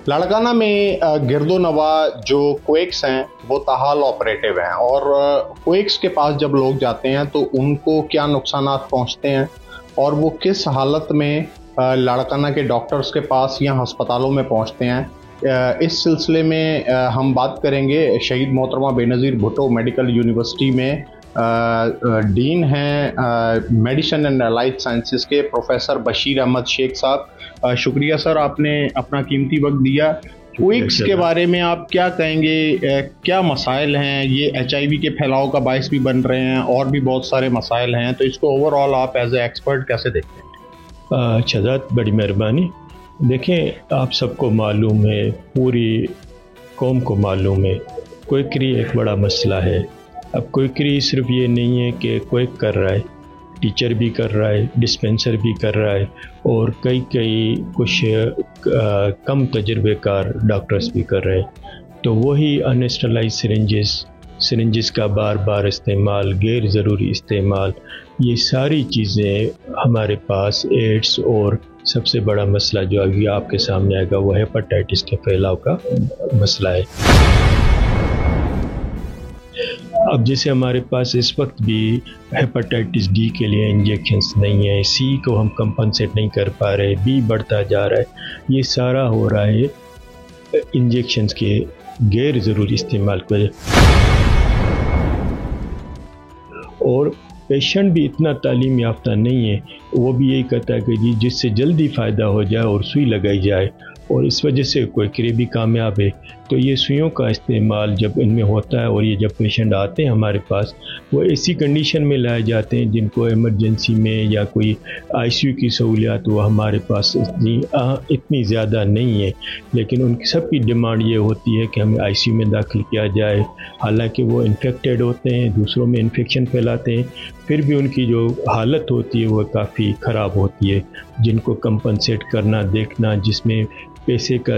लाड़काना में गिरदोनवा जो क्वेक्स हैं वो ताहाल ऑपरेटिव हैं, और क्वेक्स के पास जब लोग जाते हैं तो उनको क्या नुकसानात पहुंचते हैं और वो किस हालत में लाड़काना के डॉक्टर्स के पास या अस्पतालों में पहुंचते हैं, इस सिलसिले में हम बात करेंगे। शहीद मोहतरमा बेनज़ीर भुट्टो मेडिकल यूनिवर्सिटी में डीन हैं मेडिसिन एंड अलाइड साइंसेस के प्रोफेसर बशीर अहमद शेख साहब। शुक्रिया सर, आपने अपना कीमती वक्त दिया। क्वेक्स के बारे में आप क्या कहेंगे, क्या मसाइल हैं? ये HIV के फैलाव का बायस भी बन रहे हैं और भी बहुत सारे मसाइल हैं, तो इसको ओवरऑल आप एज ए एक्सपर्ट कैसे देखते हैं? शहजाद, बड़ी मेहरबानी। देखें, आप सबको मालूम है, पूरी कौम को मालूम है, क्वेकरी एक बड़ा मसला है। अब क्वेकरी सिर्फ ये नहीं है कि क्वेक कर रहा है, टीचर भी कर रहा है, डिस्पेंसर भी कर रहा है, और कई कुछ कम तजुर्बेकार डॉक्टर्स भी कर रहे हैं। तो वही अनस्टरलाइज सिरिंजेस का बार बार इस्तेमाल, गैर ज़रूरी इस्तेमाल, ये सारी चीज़ें हमारे पास एड्स और सबसे बड़ा मसला जो अभी आपके सामने आएगा वो हेपेटाइटिस के फैलाव का मसला है। अब जैसे हमारे पास इस वक्त भी हेपेटाइटिस डी के लिए इंजेक्शंस नहीं है, सी को हम कंपनसेट नहीं कर पा रहे, बी बढ़ता जा रहा है। ये सारा हो रहा है इंजेक्शंस के गैर ज़रूरी इस्तेमाल की वजह। और पेशेंट भी इतना तालीम याफ्ता नहीं है, वो भी यही कहता है कि जी जिससे जल्दी फ़ायदा हो जाए और सुई लगाई जाए, और इस वजह से क्वेकरी भी कामयाब है। तो ये सुइयों का इस्तेमाल जब इनमें होता है, और ये जब पेशेंट आते हैं हमारे पास, वो ऐसी कंडीशन में लाए जाते हैं जिनको इमरजेंसी में या कोई ICU की सहूलियात वो हमारे पास इतनी ज़्यादा नहीं है, लेकिन उनकी सबकी डिमांड ये होती है कि हमें ICU में दाखिल किया जाए। हालांकि वो इन्फेक्टेड होते हैं, दूसरों में इन्फेक्शन फैलाते हैं, फिर भी उनकी जो हालत होती है वो काफ़ी ख़राब होती है, जिनको कंपनसेट करना, देखना, जिसमें पैसे का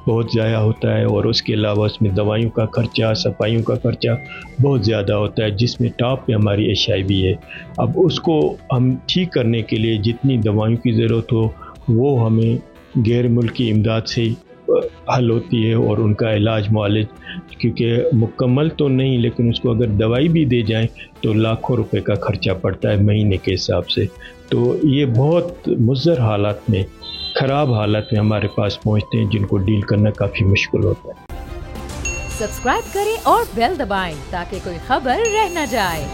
बहुत ज़ाया होता है, और उसके अलावा उसमें दवाइयों का खर्चा, सफाइयों का खर्चा बहुत ज़्यादा होता है, जिसमें टॉप पे हमारी HIV है। अब उसको हम ठीक करने के लिए जितनी दवाइयों की ज़रूरत हो वो हमें गैर मुल्की इमदाद से हल होती है, और उनका इलाज मुआलिज, क्योंकि मुकम्मल तो नहीं, लेकिन उसको अगर दवाई भी दे जाएं तो लाखों रुपए का खर्चा पड़ता है महीने के हिसाब से। तो ये बहुत मुज़र हालात में, ख़राब हालत में हमारे पास पहुंचते हैं, जिनको डील करना काफ़ी मुश्किल होता है। सब्सक्राइब करें और बेल दबाएं ताकि कोई खबर रह न जाए।